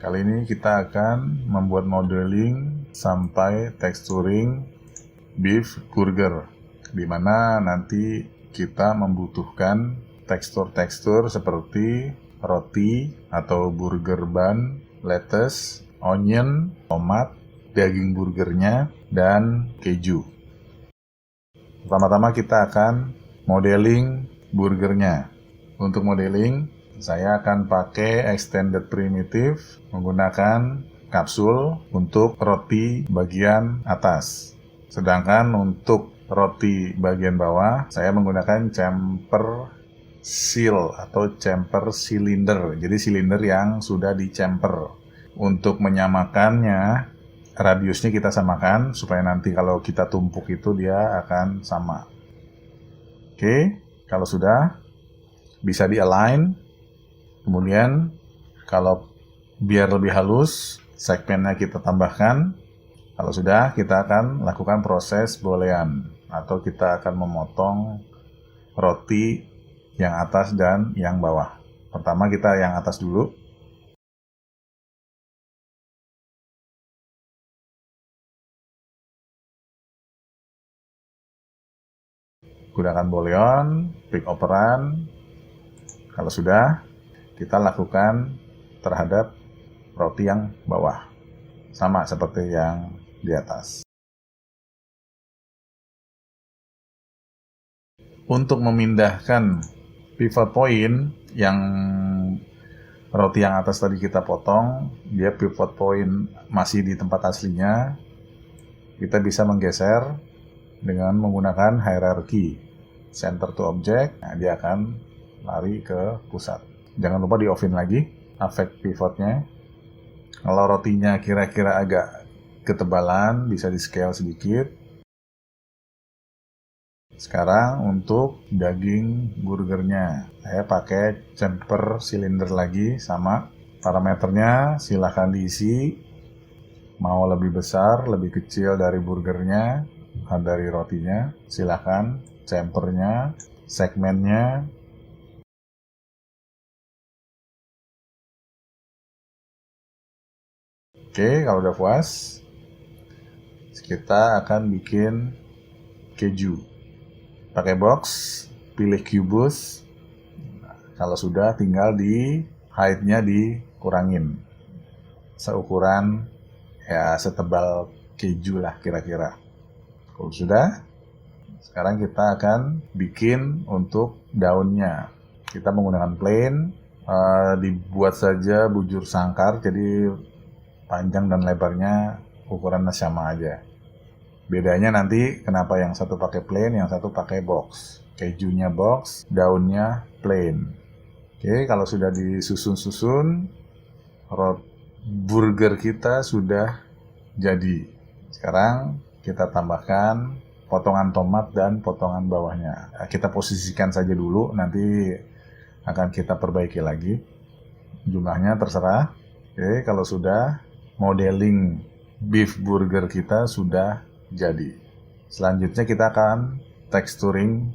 Kali ini kita akan membuat modeling sampai texturing beef burger, di mana nanti kita membutuhkan tekstur-tekstur seperti roti atau burger bun, lettuce, onion, tomat, daging burgernya, dan keju. Pertama-tama kita akan modeling burgernya. Untuk modeling, saya akan pakai extended primitive menggunakan kapsul untuk roti bagian atas. Sedangkan untuk roti bagian bawah, saya menggunakan chamfer seal atau chamfer silinder. Jadi silinder yang sudah dichamfer. Untuk menyamakannya, radiusnya kita samakan supaya nanti kalau kita tumpuk itu dia akan sama. Oke, kalau sudah bisa di-align. Kemudian kalau biar lebih halus, segmennya kita tambahkan. Kalau sudah, kita akan lakukan proses boolean atau kita akan memotong roti yang atas dan yang bawah. Pertama kita yang atas dulu. Gunakan boolean, pick operan. Kalau sudah, kita lakukan terhadap roti yang bawah. Sama seperti yang di atas. Untuk memindahkan pivot point yang roti yang atas tadi kita potong, dia pivot point masih di tempat aslinya, kita bisa menggeser dengan menggunakan hierarchy. Center to object, nah dia akan lari ke pusat. Jangan lupa di off-in lagi, affect pivotnya. Kalau rotinya kira-kira agak ketebalan, bisa di scale sedikit. Sekarang untuk daging burgernya, saya pakai chamfer silinder lagi, sama. Parameternya silahkan diisi, mau lebih besar, lebih kecil dari burgernya, dari rotinya, silahkan. Chamfernya, segmennya. Oke, kalau udah puas, kita akan bikin keju. Pakai box, pilih cubes. Kalau sudah, tinggal di height-nya dikurangin. Seukuran ya setebal keju lah kira-kira. Kalau sudah, sekarang kita akan bikin untuk daunnya. Kita menggunakan plain, dibuat saja bujur sangkar, jadi panjang dan lebarnya ukurannya sama aja. Bedanya nanti kenapa yang satu pakai plain, yang satu pakai box. Kejunya box, daunnya plain. Oke, kalau sudah disusun-susun, burger kita sudah jadi. Sekarang kita tambahkan potongan tomat dan potongan bawahnya. Kita posisikan saja dulu, nanti akan kita perbaiki lagi. Jumlahnya terserah. Oke, kalau sudah, modeling beef burger kita sudah jadi. Selanjutnya kita akan texturing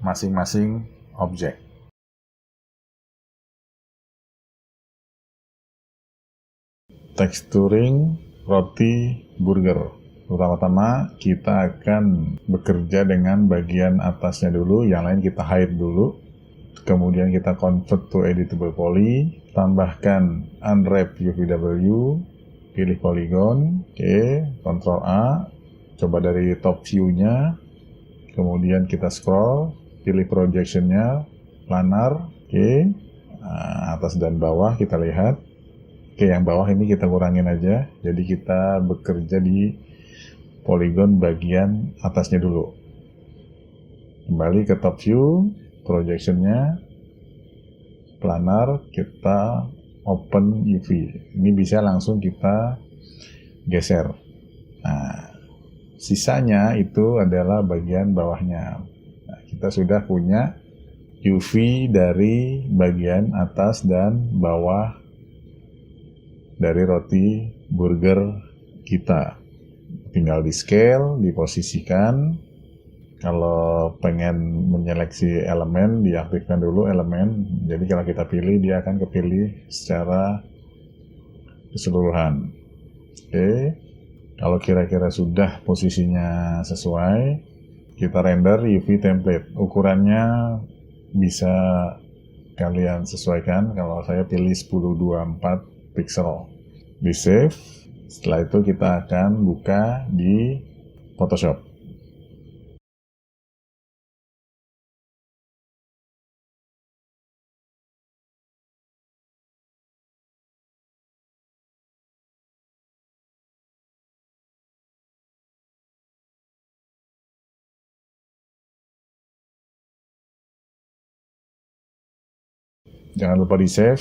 masing-masing objek. Texturing roti burger. Pertama-tama kita akan bekerja dengan bagian atasnya dulu, yang lain kita hide dulu. Kemudian kita convert to editable poly, tambahkan unwrap UVW, pilih polygon, oke, Ctrl A, coba dari top view-nya, kemudian kita scroll, pilih projection-nya, planar, oke, atas dan bawah kita lihat. Oke, yang bawah ini kita kurangin aja, jadi kita bekerja di polygon bagian atasnya dulu. Kembali ke top view, projection-nya, planar, kita open UV. Ini bisa langsung kita geser. Nah, sisanya itu adalah bagian bawahnya. Nah, kita sudah punya UV dari bagian atas dan bawah dari roti burger kita. Tinggal di scale, diposisikan. Kalau pengen menyeleksi elemen, diaktifkan dulu elemen. Jadi kalau kita pilih, dia akan kepilih secara keseluruhan. Oke, kalau kira-kira sudah posisinya sesuai, kita render UV template. Ukurannya bisa kalian sesuaikan. Kalau saya pilih 1024 pixel. Di save. Setelah itu kita akan buka di Photoshop. Jangan lupa di save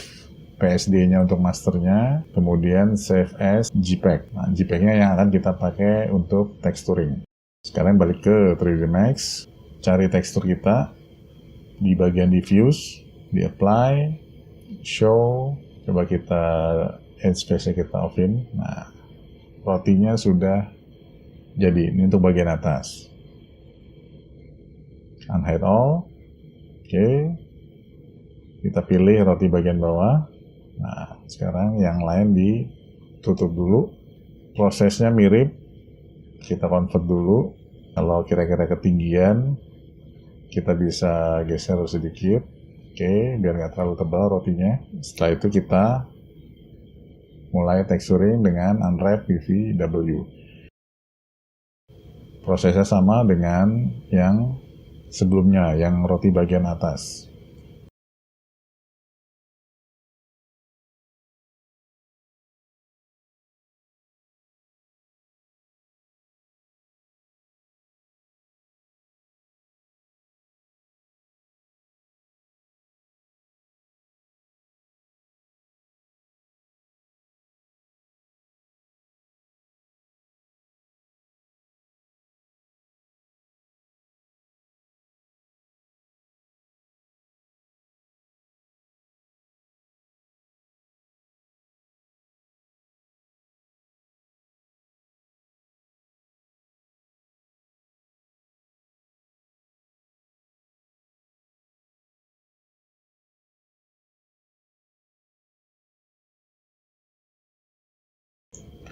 PSD-nya untuk masternya, kemudian save as JPEG. Nah, JPEG-nya yang akan kita pakai untuk texturing. Sekarang balik ke 3D Max, cari tekstur kita di bagian diffuse, di apply, show, coba kita edge face-nya kita off-in. Nah, rotinya sudah jadi. Ini untuk bagian atas. Unhide all. Oke. Kita pilih roti bagian bawah. Nah, sekarang yang lain ditutup dulu. Prosesnya mirip. Kita convert dulu. Kalau kira-kira ketinggian, kita bisa geser sedikit. Oke, biar nggak terlalu tebal rotinya. Setelah itu kita mulai texturing dengan unwrap UV-W. Prosesnya sama dengan yang sebelumnya, yang roti bagian atas.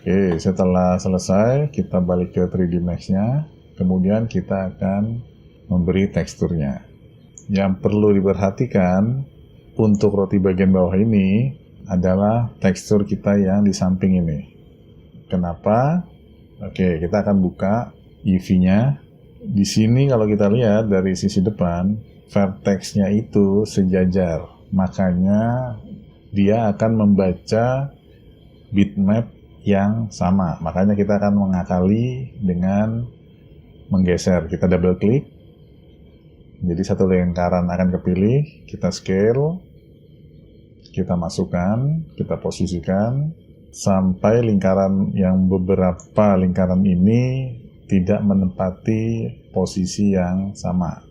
Oke, setelah selesai, kita balik ke 3D Max-nya. Kemudian kita akan memberi teksturnya. Yang perlu diperhatikan untuk roti bagian bawah ini adalah tekstur kita yang di samping ini. Kenapa? Oke, kita akan buka UV-nya. Di sini kalau kita lihat dari sisi depan, vertex-nya itu sejajar. Makanya dia akan membaca bitmap yang sama. Makanya kita akan mengakali dengan menggeser. Kita double klik. Jadi satu lingkaran akan kepilih. Kita scale. Kita masukkan. Kita posisikan. Sampai lingkaran yang beberapa lingkaran ini tidak menempati posisi yang sama.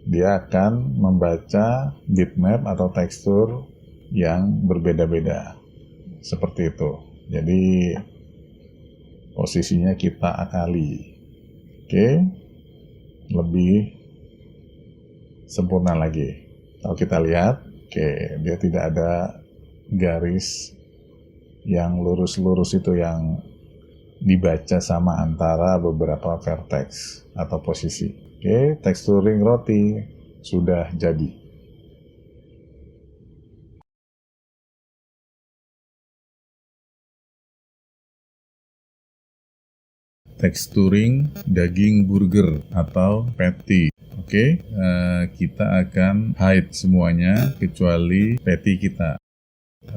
Dia akan membaca bitmap atau tekstur yang berbeda-beda. Seperti itu. Jadi posisinya kita akali. Oke. Lebih sempurna lagi. Kalau kita lihat, oke, dia tidak ada garis yang lurus-lurus itu yang dibaca sama antara beberapa vertex atau posisi. Oke, texturing roti sudah jadi. Texturing daging burger atau patty. Oke, kita akan hide semuanya kecuali patty kita.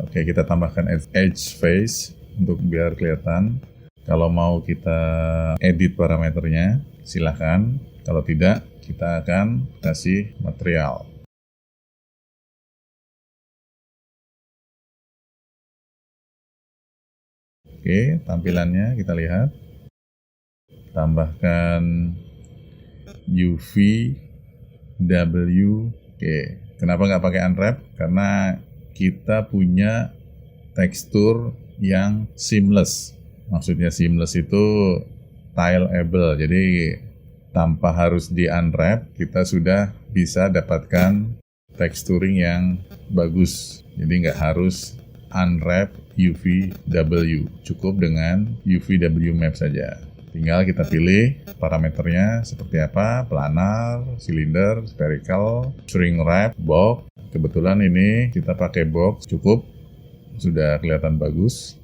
Oke, kita tambahkan edge face untuk biar kelihatan. Kalau mau kita edit parameternya, silahkan. Kalau tidak, kita akan kasih material. Oke, tampilannya kita lihat. Tambahkan UV W. Oke, kenapa nggak pakai unwrap? Karena kita punya tekstur yang seamless. Maksudnya seamless itu tileable. Jadi tanpa harus di unwrap, kita sudah bisa dapatkan texturing yang bagus. Jadi nggak harus unwrap UVW. Cukup dengan UVW map saja. Tinggal kita pilih parameternya seperti apa, planar, silinder, spherical, shrink wrap, box. Kebetulan ini kita pakai box, cukup, sudah kelihatan bagus.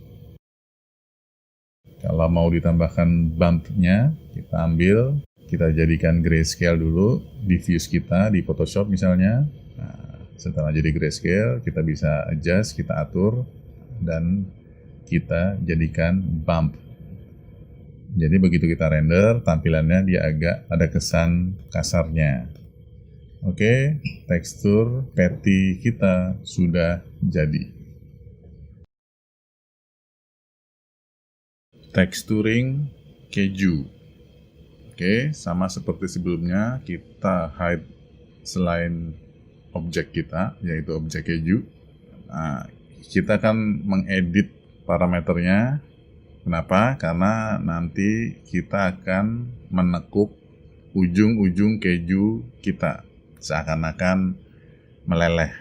Kalau mau ditambahkan bumpnya, kita ambil, kita jadikan grayscale dulu di views kita di Photoshop misalnya. Nah, setelah jadi grayscale, kita bisa adjust, kita atur, dan kita jadikan bump. Jadi begitu kita render, tampilannya dia agak ada kesan kasarnya. Oke, tekstur patty kita sudah jadi. Texturing keju. Oke, sama seperti sebelumnya, kita hide selain objek kita, yaitu objek keju. Nah, kita akan mengedit parameternya. Kenapa? Karena nanti kita akan menekuk ujung-ujung keju kita, seakan-akan meleleh.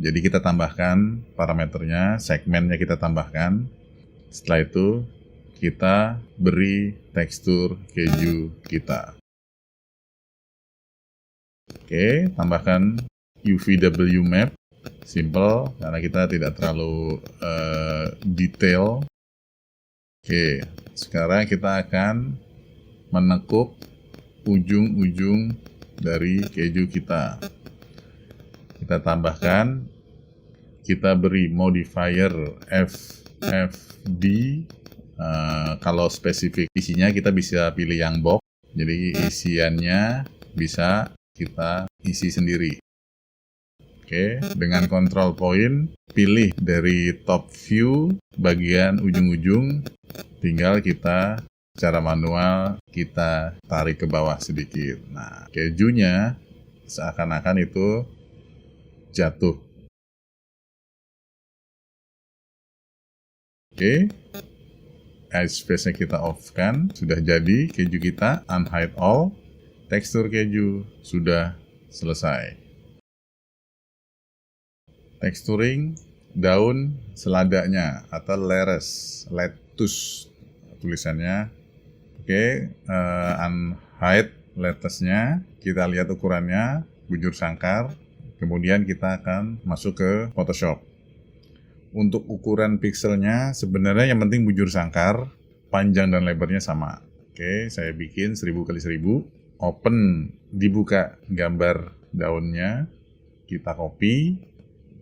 Jadi kita tambahkan parameternya, segmennya kita tambahkan. Setelah itu, kita beri tekstur keju kita. Oke, tambahkan UVW map. Simple, karena kita tidak terlalu detail. Oke, sekarang kita akan menekuk ujung-ujung dari keju kita. Kita tambahkan, kita beri modifier FFD. Kalau spesifik isinya kita bisa pilih yang box, jadi isiannya bisa kita isi sendiri. Oke, dengan control point, pilih dari top view bagian ujung-ujung, tinggal kita secara manual kita tarik ke bawah sedikit. Nah, kejunya seakan-akan itu jatuh. Oke. Edge space-nya kita off-kan, sudah jadi keju kita, unhide all, tekstur keju sudah selesai. Texturing daun seladanya atau lettuce tulisannya. Oke, unhide lettuce-nya, kita lihat ukurannya, bujur sangkar, kemudian kita akan masuk ke Photoshop. Untuk ukuran pixelnya sebenarnya yang penting bujur sangkar, panjang dan lebarnya sama. Oke, saya bikin 1000 x 1000, open, dibuka gambar daunnya, kita copy.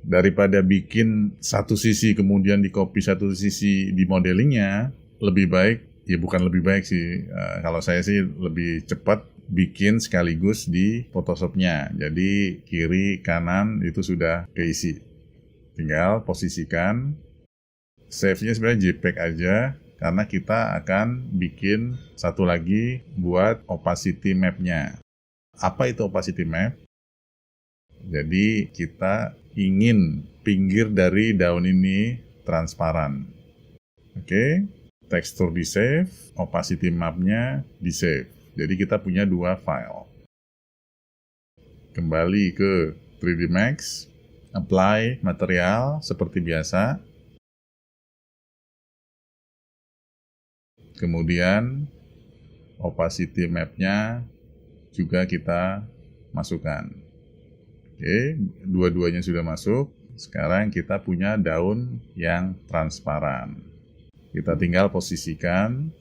Daripada bikin satu sisi kemudian di copy satu sisi di modelingnya, lebih baik, ya bukan lebih baik sih, kalau saya sih lebih cepat bikin sekaligus di Photoshopnya. Jadi kiri kanan itu sudah keisi. Tinggal posisikan, save-nya sebenarnya JPEG aja, karena kita akan bikin satu lagi buat opacity map-nya. Apa itu opacity map? Jadi kita ingin pinggir dari daun ini transparan. Oke, tekstur di save, opacity map-nya di save. Jadi kita punya dua file. Kembali ke 3D Max. Apply material seperti biasa. Kemudian opacity map-nya juga kita masukkan. Oke, dua-duanya sudah masuk. Sekarang kita punya daun yang transparan. Kita tinggal posisikan,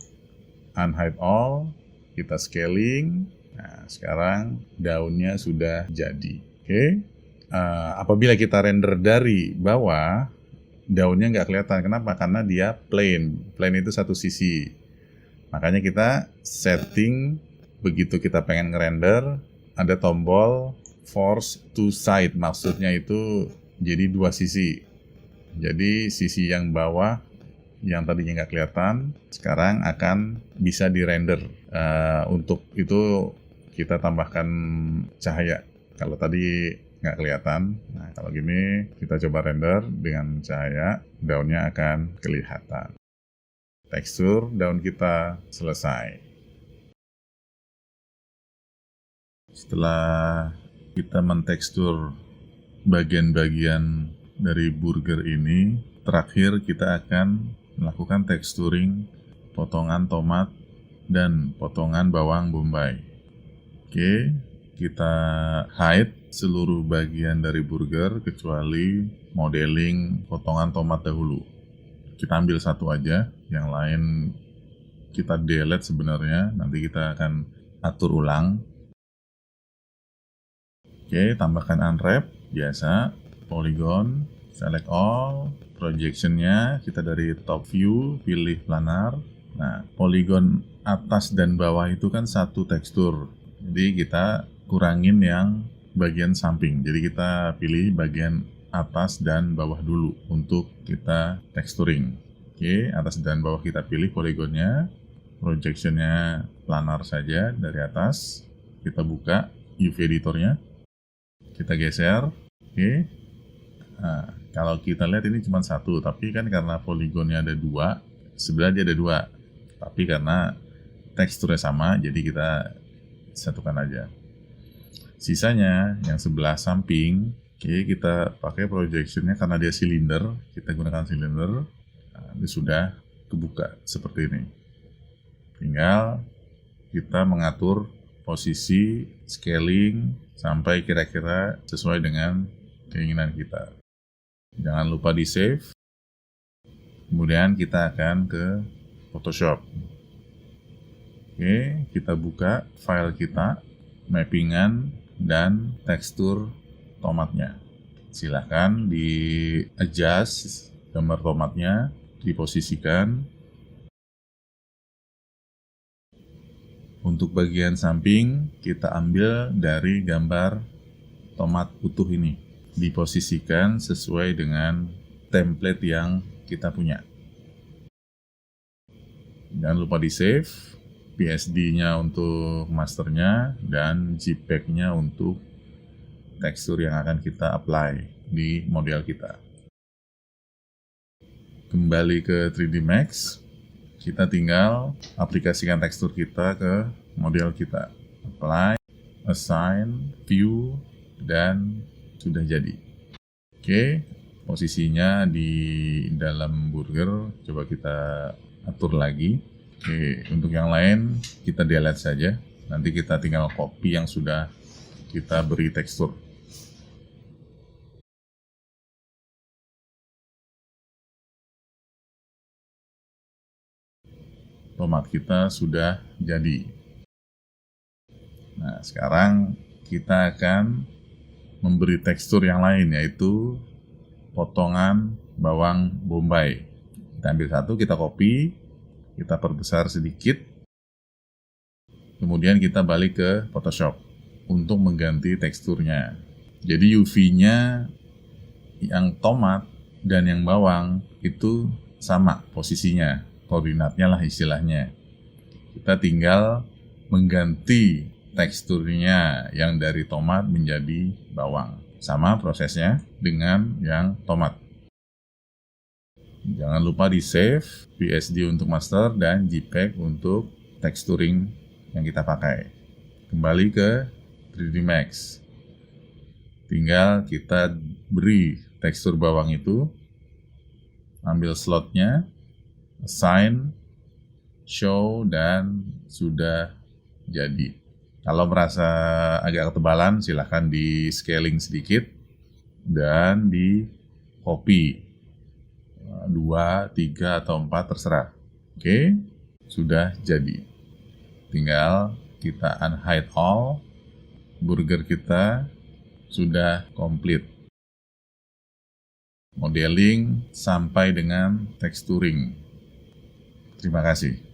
unhide all, kita scaling. Nah, sekarang daunnya sudah jadi. Oke. Apabila kita render dari bawah, daunnya nggak kelihatan. Kenapa? Karena dia plain. Plain itu satu sisi. Makanya kita setting, begitu kita pengen ngerender, ada tombol force to side. Maksudnya itu jadi dua sisi. Jadi sisi yang bawah, yang tadinya nggak kelihatan, sekarang akan bisa dirender. Untuk itu kita tambahkan cahaya. Kalau tadi nggak kelihatan. Nah, kalau gini kita coba render dengan cahaya, daunnya akan kelihatan. Tekstur daun kita selesai. Setelah kita mentekstur bagian-bagian dari burger ini, terakhir kita akan melakukan texturing potongan tomat dan potongan bawang bombay. Oke, kita hide seluruh bagian dari burger kecuali modeling potongan tomat dahulu. Kita ambil satu aja, yang lain kita delete sebenarnya, nanti kita akan atur ulang. Oke, tambahkan unwrap, biasa, polygon, select all, projectionnya kita dari top view, pilih planar. Nah, polygon atas dan bawah itu kan satu tekstur, jadi kita kurangin yang bagian samping, jadi kita pilih bagian atas dan bawah dulu untuk kita texturing. Oke, atas dan bawah kita pilih polygonnya, projectionnya planar saja dari atas. Kita buka UV editornya, kita geser. Oke, nah, kalau kita lihat ini cuma satu, tapi kan karena poligonnya ada dua, sebelah dia ada dua, tapi karena teksturnya sama, jadi kita satukan aja. Sisanya yang sebelah samping, oke, kita pakai projectionnya karena dia silinder, kita gunakan silinder. Nah, ini sudah kebuka seperti ini. Tinggal kita mengatur posisi scaling sampai kira-kira sesuai dengan keinginan kita. Jangan lupa di save. Kemudian kita akan ke Photoshop. Oke, kita buka file kita, mappingan dan tekstur tomatnya. Silahkan di adjust gambar tomatnya, diposisikan. Untuk bagian samping kita ambil dari gambar tomat utuh ini, diposisikan sesuai dengan template yang kita punya. Jangan lupa di save, PSD-nya untuk masternya dan JPEG-nya untuk tekstur yang akan kita apply di model kita. Kembali ke 3D Max, kita tinggal aplikasikan tekstur kita ke model kita. Apply, assign, view, dan sudah jadi. Oke, posisinya di dalam burger coba kita atur lagi. Oke, untuk yang lain kita delete saja. Nanti kita tinggal copy yang sudah kita beri tekstur. Tomat kita sudah jadi. Nah, sekarang kita akan memberi tekstur yang lain, yaitu potongan bawang bombay. Kita ambil satu, kita copy, kita perbesar sedikit, kemudian kita balik ke Photoshop untuk mengganti teksturnya. Jadi UV-nya yang tomat dan yang bawang itu sama posisinya, koordinatnya lah istilahnya. Kita tinggal mengganti teksturnya yang dari tomat menjadi bawang. Sama prosesnya dengan yang tomat. Jangan lupa di save, PSD untuk master dan JPEG untuk texturing yang kita pakai. Kembali ke 3D Max. Tinggal kita beri tekstur bawang itu, ambil slotnya, assign, show, dan sudah jadi. Kalau merasa agak ketebalan, silahkan di scaling sedikit dan di copy 2, 3, atau 4 terserah. Oke, sudah jadi. Tinggal kita unhide all, burger kita sudah komplit. Modeling sampai dengan texturing. Terima kasih.